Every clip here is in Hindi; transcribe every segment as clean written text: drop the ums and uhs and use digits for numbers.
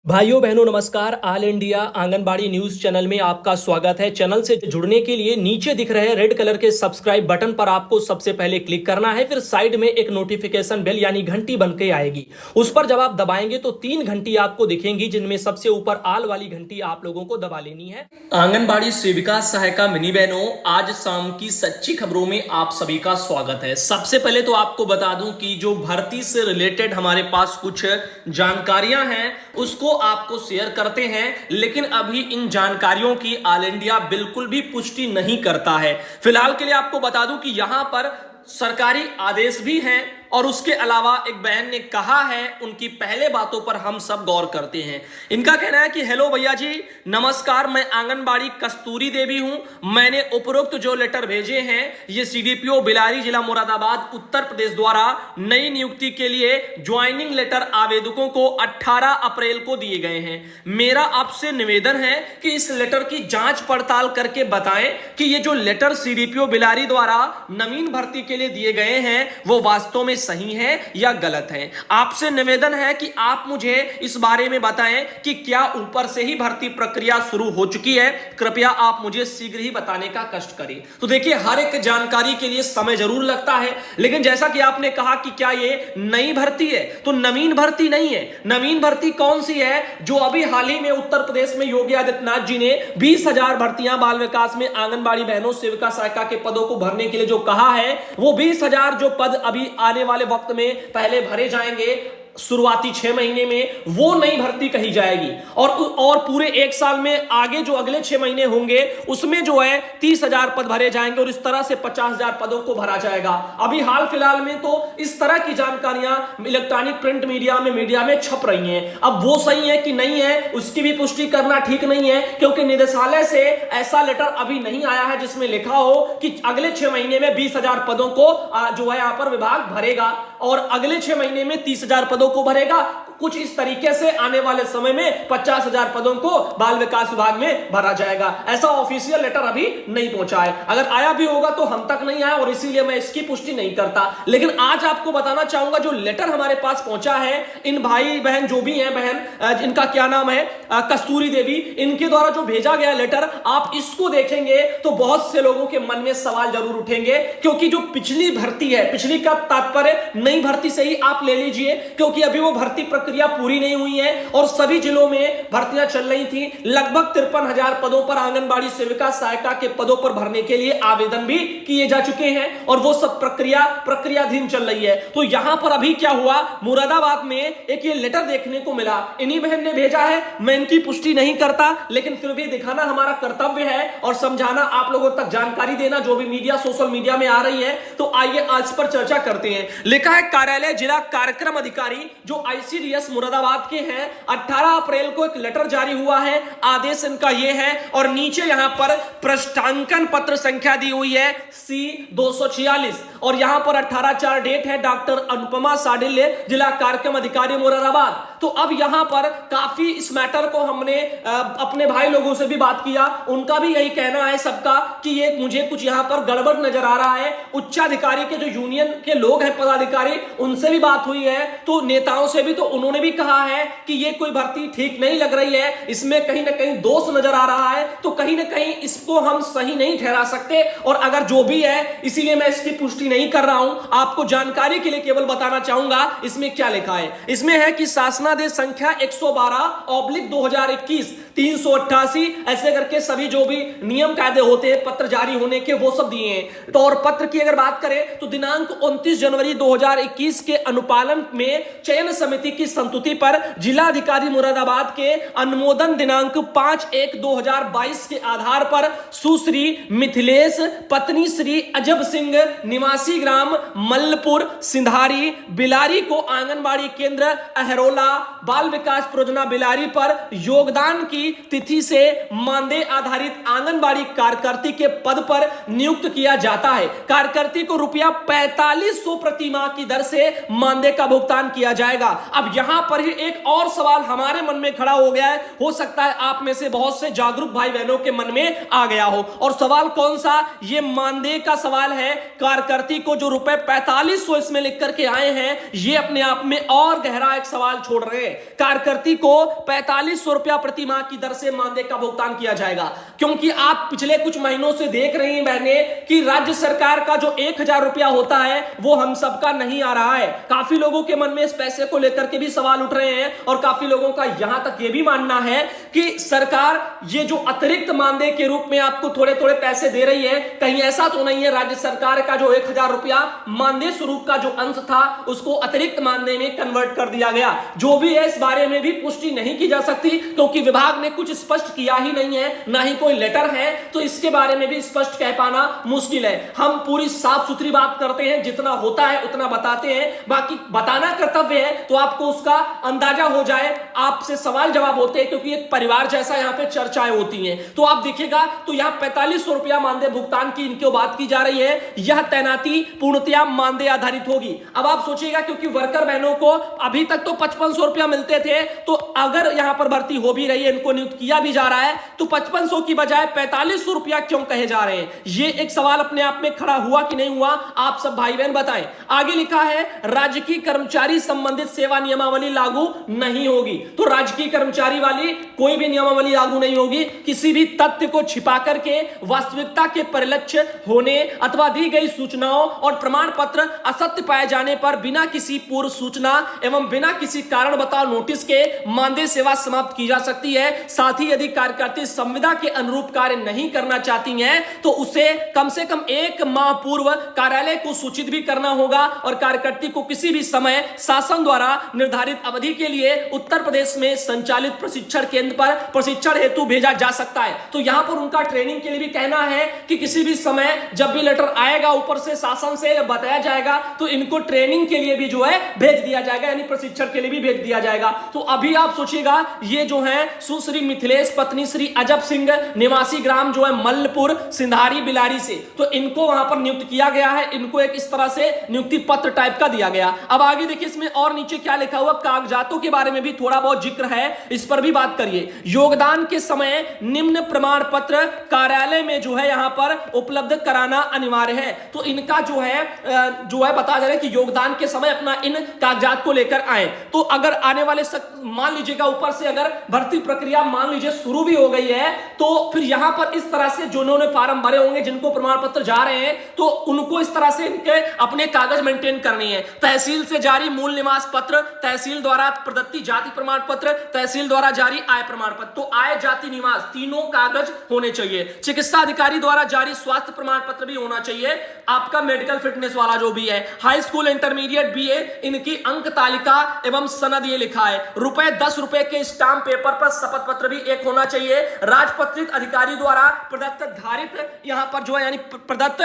भाइयों बहनों नमस्कार। All India anganwadi news channel में आपका स्वागत है। चैनल से जुड़ने के लिए नीचे दिख रहे रेड कलर के सब्सक्राइब बटन पर आपको सबसे पहले क्लिक करना है। फिर साइड में एक नोटिफिकेशन बेल यानी घंटी बन के आएगी, उस पर जब आप दबाएंगे तो 3 घंटी आपको दिखेंगी, जिनमें सबसे ऊपर आल वाली घंटी आप लोगों को दबा लेनी है। आंगनबाड़ी सेविका सहायिका मिनी बहनों, आज शाम की सच्ची खबरों में आप सभी का स्वागत है। सबसे पहले तो आपको बता दूं कि जो भर्ती से रिलेटेड हमारे पास कुछ जानकारियां हैं उसको आपको शेयर करते हैं, लेकिन अभी इन जानकारियों की ऑल इंडिया बिल्कुल भी पुष्टि नहीं करता है। फिलहाल के लिए आपको बता दूं कि यहां पर सरकारी आदेश भी हैं और उसके अलावा एक बहन ने कहा है, उनकी पहले बातों पर हम सब गौर करते हैं। इनका कहना है कि हेलो भैया जी नमस्कार, मैं आंगनबाड़ी कस्तूरी देवी हूं। मैंने उपरोक्त जो लेटर भेजे हैं ये सीडीपीओ बिलारी जिला मुरादाबाद उत्तर प्रदेश द्वारा नई नियुक्ति के लिए ज्वाइनिंग लेटर आवेदकों को 18 अप्रैल को दिए गए हैं। मेरा आपसे निवेदन है कि इस लेटर की जांच पड़ताल करके बताएं कि ये जो लेटर सीडीपीओ बिलारी द्वारा नवीन भर्ती के लिए दिए गए हैं वो वास्तव में सही है या गलत है। आपसे निवेदन है कि आप मुझे इस बारे में बताएं कि क्या ऊपर से ही भर्ती प्रक्रिया शुरू हो चुकी है। कृपया आप मुझे शीघ्र ही बताने का कष्ट करें। तो देखिए, हर एक जानकारी के लिए समय जरूर लगता है, लेकिन जैसा कि आपने कहा कि क्या ये नई भर्ती है, तो नवीन भर्ती नहीं है। नवीन भर्ती कौन सी है? जो अभी हाल ही में उत्तर प्रदेश में योगी आदित्यनाथ जी ने 20,000 भर्तियां बाल विकास में आंगनबाड़ी बहनों सेविका सहायिका के पदों को भरने के लिए जो कहा है, वो 20,000 जो पद अभी आने वाले वक्त में पहले भरे जाएंगे शुरुआती 6 महीने में, वो नई भर्ती कही जाएगी। और पूरे 1 साल में आगे जो अगले 6 महीने होंगे उसमें जो है 30,000 पद भरे जाएंगे और इस तरह से 50,000 पदों को भरा जाएगा। अभी हाल फिलहाल में तो इस तरह की जानकारियां इलेक्ट्रॉनिक प्रिंट मीडिया में छप रही हैं। अब वो सही है कि नहीं है उसकी भी पुष्टि करना ठीक नहीं है, क्योंकि निदेशालय से ऐसा लेटर अभी नहीं आया है जिसमें लिखा हो कि अगले 6 महीने में 20,000 पदों को जो है यहां पर विभाग भरेगा और अगले 6 महीने में 30,000 पदों को भरेगा। कुछ इस तरीके से आने वाले समय में 50,000 पदों को बाल विकास विभाग में भरा जाएगा। ऐसा ऑफिशियल लेटर अभी नहीं पहुंचा है। अगर आया भी होगा तो हम तक नहीं आया और इसीलिए मैं इसकी पुष्टि नहीं करता। लेकिन आज आपको बताना चाहूंगा जो लेटर हमारे पास पहुंचा है, इन भाई बहन जो भी हैं, बहन इनका क्या नाम है, कस्तूरी देवी, इनके द्वारा जो भेजा गया लेटर, आप इसको देखेंगे तो बहुत से लोगों के मन में सवाल जरूर उठेंगे। क्योंकि जो पिछली भर्ती है, पिछली का तात्पर्य नई भर्ती से ही आप ले लीजिए, क्योंकि अभी वो भर्ती प्रक्रिया पूरी नहीं हुई है और सभी जिलों में भर्तियां चल रही थी। लगभग 53,000 पदों पर आंगनबाड़ी सेविका सहायिका के पदों पर भरने के लिए आवेदन भी किए जा चुके हैं और वो सब प्रक्रियाधीन चल रही है। तो यहां पर अभी क्या हुआ, मुरादाबाद में एक ये लेटर देखने को मिला, इन्हीं बहन ने भेजा है। मैं इनकी पुष्टि नहीं करता, लेकिन फिर भी दिखाना हमारा कर्तव्य है और समझाना, आप लोगों तक जानकारी देना जो भी सोशल मीडिया में आ रही है। तो आइए आज पर चर्चा करते हैं। लिखा है कार्यालय जिला कार्यक्रम अधिकारी जो आईसीडीएस मुरादाबाद के हैं, 18 अप्रैल को एक लेटर जारी हुआ है। आदेश इनका यह है और नीचे यहां पर पृष्ठांकन पत्र संख्या दी हुई है C246 और यहां पर 18/4 डेट है। डॉक्टर अनुपमा साडिल्य, जिला कार्यक्रम अधिकारी मुरादाबाद। तो अब यहां पर काफी इस मैटर को हमने अपने भाई लोगों से भी बात किया, उनका भी यही कहना है सबका कि ये मुझे कुछ यहां पर गड़बड़ नजर आ रहा है। उच्चाधिकारी के जो यूनियन के लोग हैं पदाधिकारी, उनसे भी बात हुई है, तो नेताओं से भी, तो उन्होंने भी कहा है कि ये कोई भर्ती ठीक नहीं लग रही है, इसमें कहीं ना कहीं दोष नजर आ रहा है, तो कहीं ना कहीं इसको हम सही नहीं ठहरा सकते। और अगर जो भी है, इसीलिए मैं इसकी पुष्टि नहीं कर रहा हूं, आपको जानकारी के लिए केवल बताना चाहूंगा इसमें क्या लिखा है। इसमें है कि शासनादेश संख्या 112/2021 388 ऐसे करके सभी जो भी नियम कायदे होते हैं पत्र जारी होने के, वो सब दिए हैं। तो और पत्र की अगर बात करें तो दिनांक 29 जनवरी 2021 के अनुपालन में चयन समिति की संस्तुति पर जिलाधिकारी मुरादाबाद के अनुमोदन दिनांक 5/1/2022 के आधार पर सुश्री मिथिलेश पत्नी श्री अजब सिंह निवासी ग्राम मल्लपुर सिंधारी बिलारी को आंगनबाड़ी केंद्र अहरोला बाल विकास परियोजना बिलारी पर योगदान की तिथि से मानदेय आधारित आंगनबाड़ी कार्यकर्ती के पद पर नियुक्त किया जाता है। कार्यकर्ती को ₹4500 प्रति माह की दर से मानदेय का भुगतान किया जाएगा। अब यहां पर ही एक और सवाल हमारे मन में खड़ा हो गया है, हो सकता है आप में से बहुत से जागरूक भाई बहनों के मन में आ गया हो। और सवाल कौन सा? ये मानदेय का सवाल है। कार्यकर्ता कार्यकर्ती को जो रुपए 4500 इसमें लिख करके आए हैं, ये अपने आप में और गहरा एक सवाल छोड़ रहे हैं। कार्यकर्ती को 4500 रुपया प्रति माह की दर से मानदेय का भुगतान किया जाएगा, क्योंकि आप पिछले कुछ महीनों से देख रही हैं बहने कि राज्य सरकार का जो 1000 रुपया होता है वो हम सबका नहीं आ रहा है। काफी लोगों के मन में इस पैसे को लेकर के भी सवाल उठ रहे हैं और काफी लोगों का यहां तक ये भी मानना है कि सरकार ये जो अतिरिक्त मानदेय के रूप में आपको थोड़े थोड़े पैसे दे रही है, कहीं ऐसा तो नहीं है राज्य सरकार का जो 1000 रुपया मानदेय स्वरूप का जो अंश था उसको अतिरिक्त मानदेय में कन्वर्ट कर दिया गया। जो भी है इस बारे में भी पुष्टि नहीं की जा सकती, क्योंकि विभाग ने कुछ स्पष्ट किया ही नहीं है, ना ही कोई लेटर है, तो इसके बारे में भी स्पष्ट कह पाना मुश्किल है। हम पूरी साफ सुथरी बात करते हैं, जितना होता है उतना बताते हैं, बाकी बताना कर्तव्य है तो आपको उसका अंदाजा हो जाए। आपसे सवाल जवाब होते हैं क्योंकि एक परिवार जैसा यहाँ पे चर्चाएं होती हैं। तो आप देखिएगा तो यहाँ 4500 रुपया मानदेय भुगतान की इनकी बात की जा रही है। यह तैनाती पूर्णतया मानदेय आधारित होगी। अब आप सोचिएगा क्योंकि वर्कर बहनों को अभी तक तो 5500 रुपया मिलते थे, तो अगर यहां पर भर्ती हो भी रही है, इनको नियुक्त किया भी जा रहा है, तो 5500 की बजाय 4500 रुपया क्यों कहे जा रहे हैं? ये एक सवाल अपने आप में खड़ा हुआ कि नहीं हुआ, आप सब भाई बहन बताएं। आगे लिखा है राजकीय कर्मचारी संबंधित सेवा नियमावली लागू नहीं होगी। तो राजकीय कर्मचारी वाली कोई भी नियमावली लागू नहीं होगी। किसी भी तथ्य को छिपा करके वास्तविकता के परिलक्ष्य होने अथवा दी गई सूचनाओं और प्रमाण पत्र असत्य पाए जाने पर बिना किसी पूर्व सूचना एवं बिना किसी कारण बताओ नोटिस के मानदेय सेवा समाप्त की जा सकती है। साथ ही यदि कार्यकर्ती संविदा के अनुरूप कार्य नहीं करना चाहती हैं तो उसे कम से कम 1 माह पूर्व कार्यालय को सूचित भी करना होगा और कार्यकर्ती को किसी भी समय शासन द्वारा निर्धारित अवधि के लिए उत्तर प्रदेश में संचालित प्रशिक्षण केंद्र पर प्रशिक्षण हेतु भेजा जा सकता है। तो यहां पर उनका ट्रेनिंग के लिए भी कहना है कि किसी भी समय जब भी लेटर आएगा ऊपर से शासन से बताया जाएगा तो इनको ट्रेनिंग के लिए भी जो है भेज दिया जाएगा, यानी प्रशिक्षण के लिए भी भेज दिया जाएगा। तो अभी आप सोचिएगा ये जो है सुश्री मिथिलेश पत्नी श्री अजब सिंह निवासी ग्राम जो है मल्लपुर सिंधारी बिलारी से, तो इनको वहां पर नियुक्त किया गया है। इनको एक इस तरह से नियुक्ति पत्र टाइप का दिया गया। अब आगे देखिए इसमें और नीचे क्या लिखा हुआ, कागजातों के बारे में भी थोड़ा बहुत जिक्र है, इस पर भी बात करिए। योगदान के समय निम्न प्रमाण पत्र कार्यालय में जो है यहां पर उपलब्ध कराना अनिवार्य है। तो इनका जो है बता जा रहे कि योगदान के समय अपना इन कागजात को लेकर आए। तो अगर आने वाले मान लीजिएगा ऊपर से अगर भर्ती प्रक्रिया मान लीजिए शुरू भी हो गई है, तो फिर यहां पर इस तरह से जो उन्होंने फॉर्म भरे होंगे जिनको प्रमाण पत्र जा रहे हैं, तो उनको इस तरह से इनके अपने कागज मेंटेन करनी है। तहसील से जारी मूल निवास पत्र, तहसील द्वारा प्रदत्ति जाति प्रमाण पत्र, तहसील द्वारा जारी आय प्रमाण पत्र, तो आय जाति निवास तीनों कागज होने चाहिए। चिकित्सा अधिकारी द्वारा जारी स्वास्थ्य प्रमाण पत्र भी होना चाहिए। आपका मेडिकल फिटनेस वाला जो भी है, हाई स्कूल इंटरमीडिएट बीए, इनकी अंक तालिका एवं सनद ये लिखा है। रुपए 10 रुपए के स्टाम्प पेपर पर शपथ पत्र भी एक होना चाहिए। राजपत्रित अधिकारी द्वारा प्रदत्त धारित यहां पर जो है यानी प्रदत्त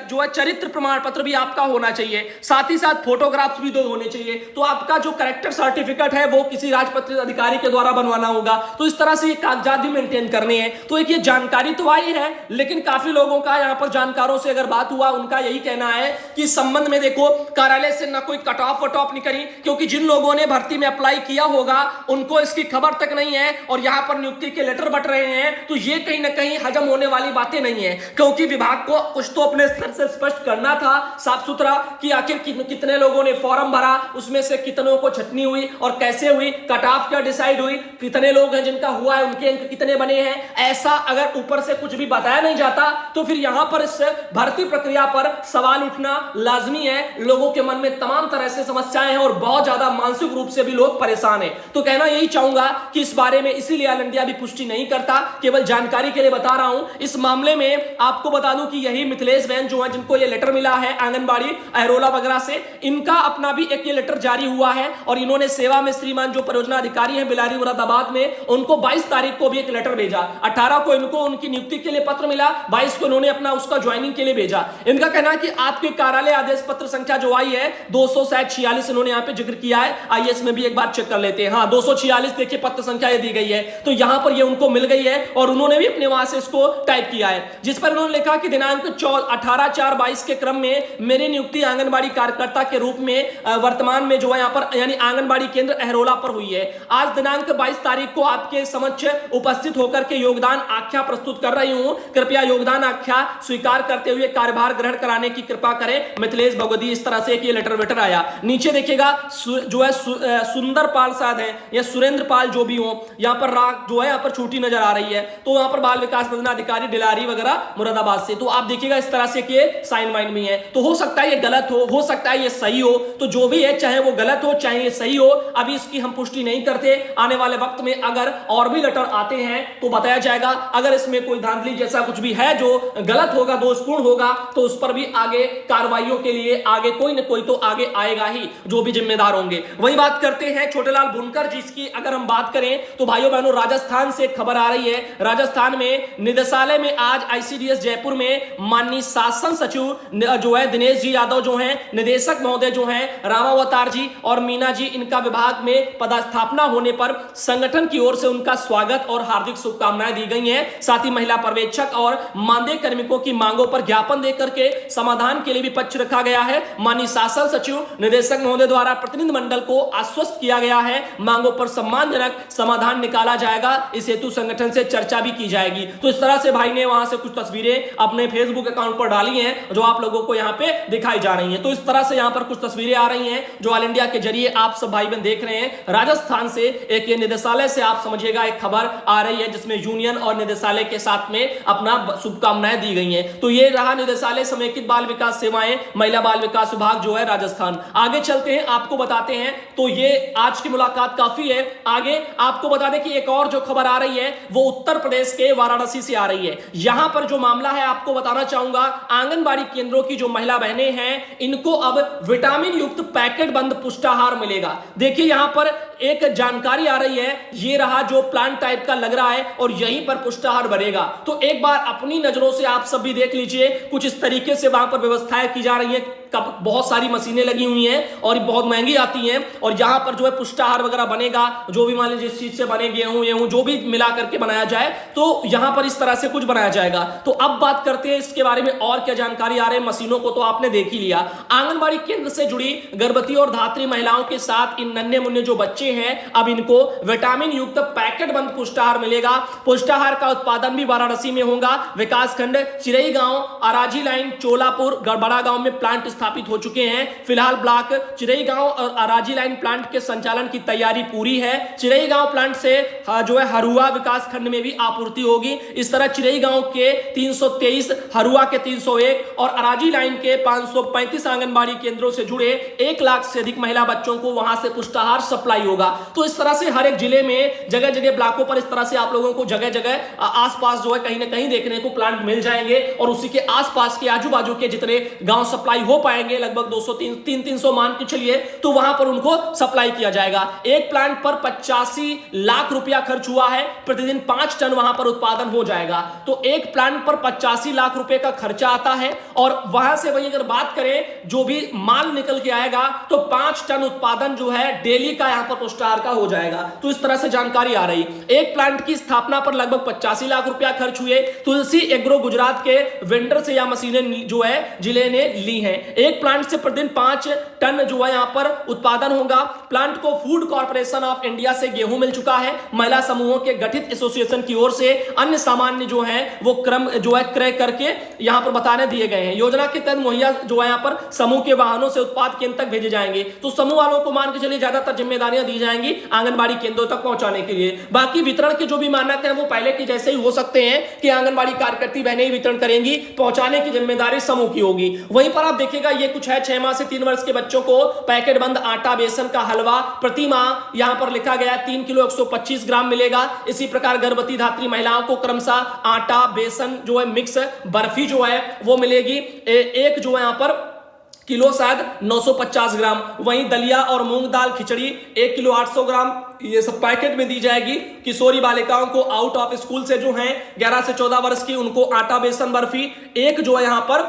जो है चरित्र प्रमाण पत्र भी आपका होना चाहिए। साथ ही साथ फोटोग्राफ्स भी 2 होने चाहिए। तो आपका जो करेक्टर सर्टिफिकेट है वो किसी राजपत्रित अधिकारी के द्वारा बनवाना होगा। तो इस तरह से ये कागजात भी मेंटेन करने हैं। तो एक ये जानकारी तो आई है, लेकिन काफी लोगों का यहां पर जानकारों से अगर बात हुआ उनका यही कहना है कि इस संबंध में देखो कार्यालय से ना कोई कट ऑफ वट ऑफ नहीं करी, क्योंकि जिन लोगों ने भर्ती में अप्लाई किया होगा उनको इसकी खबर तक नहीं है और यहां पर नियुक्ति के लेटर बट रहे हैं। तो ये कहीं ना कहीं हजम होने वाली बातें नहीं है, क्योंकि विभाग को कुछ तो अपने स्तर से स्पष्ट करना था साफ सुथरा कि आखिर कितने लोगों ने फॉर्म भरा, उसमें से कितनों को छटनी हुई और कैसे हुई, कट ऑफ क्या डिसाइड हुई, कितने लोग हैं जिनका हुआ है, उनके अंक कितने बने हैं। ऐसा अगर ऊपर से कुछ भी बताया नहीं जाता तो फिर यहां पर इस भर्ती प्रक्रिया पर सवाल उठना लाजमी है। लोगों के मन में तमाम तरह से समस्याएं हैं और बहुत ज्यादा मानसिक रूप से भी लोग परेशान हैं। तो कहना यही चाहूंगा कि इस बारे में इसीलिए ऑल इंडिया भी पुष्टि नहीं करता, केवल जानकारी के लिए बता रहा हूं। इस मामले में आपको बता दूं कि यही मिथिलेश बहन जो है जिनको ये लेटर मिला है आंगनबाड़ी अहरोला वगैरह से, इनका अपना भी एक ये लेटर जारी हुआ है और इन्होंने सेवा में श्रीमान जो परियोजना अधिकारी हैं बिलारी मुरादाबाद में, उनको 22 तारीख को भी एक लेटर भेजा। 18 को इनको उनकी नियुक्ति के लिए पत्र मिला, 22 को इन्होंने अपना उसका ज्वाइनिंग के लिए भेजा। इनका कहना है कि आपके कार्यालय आदेश पत्र संख्या जो आई है 246 इन्होंने यहां पे जिक्र किया है। आइए इसमें भी एक बार चेक कर लेते हैं। हाँ 246 देखिए पत्र संख्या ये दी गई है, तो यहां पर ये उनको मिल गई है और उन्होंने भी अपने वहां से इसको टाइप किया है, जिस पर उन्होंने लिखा कि दिनांक 18/4/22 के क्रम में मेरी नियुक्ति आंगनबाड़ी कार्यकर्ता के रूप में वर्तमान में जो है यहाँ पर यानी आंगनबाड़ी केंद्र अहरोला पर हुई है। आज दिनांक 22 तारीख को आपके समक्ष उपस्थित होकर के योगदान आख्या प्रस्तुत कर रही हूं। कृपया योगदान आख्या स्वीकार करते हुए कार्यभार ग्रहण करा आने की कृपा करें मिथिलेश भगवती। इस तरह से एक ये लेटर आया। नीचे देखिएगा जो है सुंदर पाल साहब है या सुरेंद्र पाल जो भी हो, यहाँ पर राग जो है यहाँ पर छोटी नजर आ रही है, तो यहाँ पर बाल विकास पदाधिकारी डिलारी वगैरह मुरादाबाद से। तो आप देखिएगा इस तरह से कि साइन वाइन में है, तो हो सकता है ये गलत हो सकता है ये सही हो, तो जो भी है चाहे वो गलत हो चाहे ये सही हो, अभी इसकी हम पुष्टि नहीं करते। आने वाले वक्त में अगर और भी लेटर आते हैं तो बताया जाएगा। अगर इसमें कोई धांधली जैसा कुछ भी है जो गलत होगा, दोषपूर्ण होगा, तो उस पर भी आगे कार्रवाइयों के लिए आगे कोई न कोई तो आगे आएगा ही, जो भी जिम्मेदार होंगे। वही बात करते हैं छोटेलाल बुनकर जिसकी अगर हम बात करें तो भाइयों बहनों राजस्थान से खबर आ रही है। राजस्थान में निदेशालय में आज आईसीडीएस जयपुर में माननीय शासन सचिव जो है दिनेश जी यादव जो हैं, निदेशक महोदय जो हैं रामावतार जी और मीना जी, इनका विभाग में पदस्थापना होने पर संगठन की ओर से उनका स्वागत और हार्दिक शुभकामनाएं दी गई हैं। साथ ही महिला पर्यवेक्षक और मानदेय कार्मिकों की मांगों पर ज्ञापन देकर के समाधान के लिए भी पक्ष रखा गया है। माननीय शासन सचिव निदेशक महोदय द्वारा प्रतिनिधि मंडल को आश्वस्त किया गया है मांगों पर सम्मानजनक समाधान निकाला जाएगा। इस हेतु संगठन से चर्चा भी की जाएगी। तो इस तरह से भाई ने वहां से कुछ तस्वीरें अपने फेसबुक अकाउंट पर डाली हैं जो आप लोगों को यहाँ पे दिखाई जा रही हैं। तो इस तरह से यहाँ पर कुछ तस्वीरें आ रही हैं जो ऑल इंडिया के जरिए आप सब भाई बहन देख रहे हैं। राजस्थान से एक ये निदेशालय से आप समझिएगा एक खबर आ रही है जिसमें यूनियन और निदेशालय के साथ में अपना शुभकामनाएं दी गई हैं। तो ये रहा निदेशालय समेकित बाल विकास सेवाएं महिला बाल विकास विभाग जो है राजस्थान। आगे चलते हैं, आपको बताते हैं। तो ये आज की मुलाकात काफी है। आगे आपको बता दें कि एक और जो खबर आ रही है वो उत्तर प्रदेश के वाराणसी से आ रही है। यहां पर जो मामला है आपको बताना चाहूंगा, आंगनबाड़ी केंद्रों की जो महिला बहनें हैं इनको अब विटामिन युक्त पैकेट बंद पुष्टाहार मिलेगा। देखिए यहां पर एक जानकारी आ रही है, ये रहा जो प्लांट टाइप का लग रहा है और यहीं पर पुष्टाहार बनेगा। तो एक बार अपनी नजरों से आप सब भी देख लीजिए, कुछ इस तरीके से वहां पर व्यवस्थाएं की जा रही है। बहुत सारी मशीनें लगी हुई हैं और बहुत महंगी आती हैं और यहां पर जो है पुष्टाहार वगैरह बनेगा, जो भी मान लीजिए जिस चीज से बने गेहूं जो भी मिला करके बनाया जाए, तो यहां पर इस तरह से कुछ बनाया जाएगा। तो अब बात करते हैं इसके बारे में और क्या जानकारी आ रही है। मशीनों को तो आपने देख ही लिया। आंगनबाड़ी केंद्र से जुड़ी गर्भवती और धात्री महिलाओं के साथ इन नन्हे मुन्ने जो बच्चे हैं अब इनको विटामिन युक्त पैकेट बंद पुष्टाहार मिलेगा। पुष्टाहार का उत्पादन भी वाराणसी में होगा। विकासखंड चिरई गांव, अराजी लाइन, चोलापुर, गड़बड़ा गांव में प्लांट स्थापित हो चुके हैं। फिलहाल ब्लॉक चिरई गांव और अराजी लाइन प्लांट के संचालन की तैयारी पूरी है। चिरई गांव प्लांट से जो है हरुआ विकास खंड में भी आपूर्ति होगी। इस तरह चिरई गांव के 323, हरुआ के 301 और अराजी लाइन के 535 आंगनबाड़ी केंद्रों से जुड़े 1 लाख से अधिक महिला बच्चों को वहां से पुष्टाहार सप्लाई होगा। तो इस तरह से हर एक जिले में जगह जगह ब्लॉकों पर इस तरह से आप लोगों को जगह जगह आसपास जो है कहीं ना कहीं देखने को प्लांट मिल जाएंगे और उसी के आसपास के आजू बाजू के जितने गांव सप्लाई हो पाएंगे, लगभग 200-300 मान के चलिए, तो वहां पर उनको सप्लाई किया जाएगा। एक प्लांट पर 85 लाख रुपया खर्च हुआ है। प्रतिदिन 5 टन वहां पर उत्पादन हो जाएगा। तो एक प्लांट पर 85 लाख रुपए का खर्चा आता है और वहां से वही अगर बात करें जो भी माल निकल के आएगा तो 5 टन उत्पादन जो है डेली का यहां पर पुष्टाहार का हो जाएगा। तो इस तरह से जानकारी आ रही। एक प्लांट की स्थापना पर लगभग 85 लाख रुपया खर्च हुए। तुलसी एग्रो गुजरात के वेंडर से यह मशीनें जो है जिले ने ली हैं। एक प्लांट से प्रतिदिन 5 टन जो है यहां पर उत्पादन होगा। प्लांट को फूड कॉर्पोरेशन ऑफ इंडिया से गेहूं मिल चुका है। महिला समूहों के गठित एसोसिएशन की ओर से अन्य सामान्य जो है वो क्रम जो है क्रय करके यहां पर बताने दिए गए हैं। योजना के तहत मुहैया जो है यहां पर समूह के वाहनों से उत्पाद केंद्र तक भेजे जाएंगे। तो समूह वालों को मान के चलिए ज्यादातर जिम्मेदारियां दी जाएंगी आंगनबाड़ी केंद्रों तक पहुंचाने के लिए। बाकी वितरण के जो भी मानक है वो पहले के जैसे ही हो सकते हैं कि आंगनबाड़ी कार्यकर्ती बहनें ही वितरण करेंगी, पहुंचाने की जिम्मेदारी समूह की होगी। वहीं पर आप देखिएगा ये कुछ है 6 माह से 3 वर्ष के बच्चों को पैकेट बंद आटा बेसन का हलवा प्रति माह यहां पर लिखा गया 3 किलो 125 ग्राम मिलेगा। इसी प्रकार गर्भवती धात्री महिलाओं को क्रमशः आटा बेसन जो है मिक्स बर्फी जो है वो मिलेगी। एक जो है यहां पर किलो शायद 950 ग्राम। वहीं दलिया और मूंग दाल खिचड़ी 1 किलो 800 ग्राम ये सब पैकेट में दी जाएगी। किशोरी बालिकाओं को आउट ऑफ स्कूल से जो हैं 11 से 14 वर्ष की उनको आटा बेसन बर्फी एक जो है यहां पर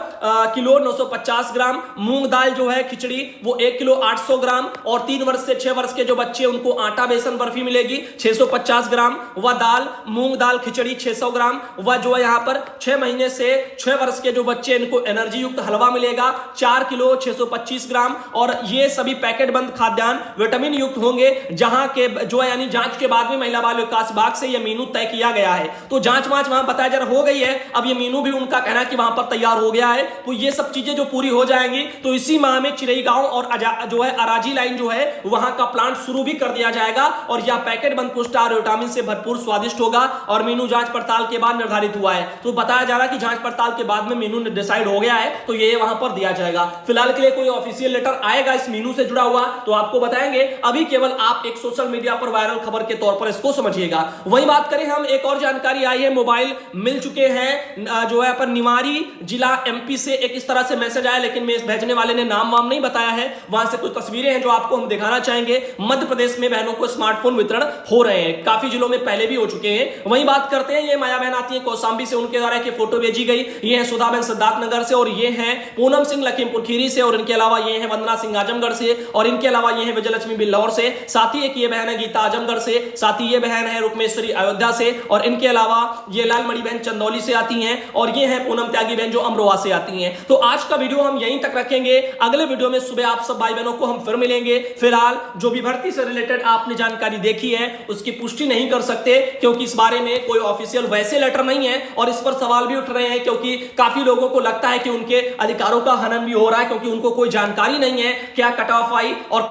किलो 950 ग्राम। मूंग दाल जो है खिचड़ी वो 1 किलो 800 ग्राम और 3 वर्ष से 6 वर्ष के जो बच्चे उनको आटा बेसन बर्फी मिलेगी 650 ग्राम। वह दाल मूंग दाल खिचड़ी 600 ग्राम। वह जो है यहां पर 6 महीने से 6 वर्ष के जो बच्चे इनको एनर्जी युक्त हलवा मिलेगा 4 किलो 625 ग्राम। और ये सभी पैकेट बंद खाद्यान्न विटामिन युक्त होंगे जहां के जो है यानी जांच के बाद में महिला बाल विकास विभाग से ये मीनू तय किया गया है। तो जांच वांच वहां बताया जा रहा हो गई है, अब ये मीनू भी उनका कहना है कि वहां पर तैयार हो गया है। तो ये सब चीजें जो पूरी हो जाएंगी तो इसी माह में चिरईगांव और जो है अराजी लाइन जो है वहां का प्लांट शुरू भी कर दिया जाएगा और यह पैकेट बंद पुष्ट और विटामिन से भरपूर स्वादिष्ट होगा और मीनू जांच पड़ताल के बाद निर्धारित हुआ है। तो बताया जा रहा है कि जांच पड़ताल के बाद में मीनू डिसाइड हो गया है तो ये वहां पर दिया जाएगा। फिलहाल के लिए कोई ऑफिशियल लेटर आएगा इस मीनू से जुड़ा हुआ तो आपको बताएंगे, अभी केवल आप एक सोशल मीडिया पर वायरल खबर के तौर पर इसको समझिएगा। वहीं बात करें हम, एक और जानकारी आई है, मोबाइल मिल चुके हैं जो है अपन निवाड़ी जिला एमपी से एक इस तरह से मैसेज आया, लेकिन भेजने वाले ने नाम वाम नहीं बताया है। वहां से कुछ तस्वीरें हैं जो आपको हम दिखाना चाहेंगे। मध्य प्रदेश में बहनों को स्मार्टफोन वितरण हो रहे हैं, काफी जिलों में पहले भी हो चुके हैं। वहीं बात करते हैं, ये माया बहन आती है कौशांबी से, उनके द्वारा की फोटो भेजी गई। ये है सुधा बहन सिद्धार्थनगर से और ये है पूनम सिंह लखीमपुर खीरी से और इनके अलावा ये है वंदना सिंह आजमगढ़ से और इनके अलावा ये है विजयलक्ष्मी बिल्लौर से। साथ ही एक ये बहन है गीता आजमगढ़ से, साथ ही ये बहन है रुक्मेश्वरी अयोध्या से और इनके अलावा ये लालमणि बहन चंदौली से आती हैं और ये है पूनम त्यागी बहन जो अमरोहा से आती हैं। तो आज का वीडियो हम यहीं तक रखेंगे, अगले वीडियो में सुबह आप सब भाई बहनों को हम फिर मिलेंगे। फिलहाल जो भी भर्ती से रिलेटेड आपने जानकारी देखी है उसकी पुष्टि नहीं कर सकते क्योंकि इस बारे में कोई ऑफिशियल वैसे लेटर नहीं है और इस पर सवाल भी उठ रहे हैं क्योंकि काफी लोगों को लगता है कि उनके अधिकारों का हनन भी हो रहा है क्योंकि उनको कोई जानकारी नहीं है क्या कट ऑफ आई और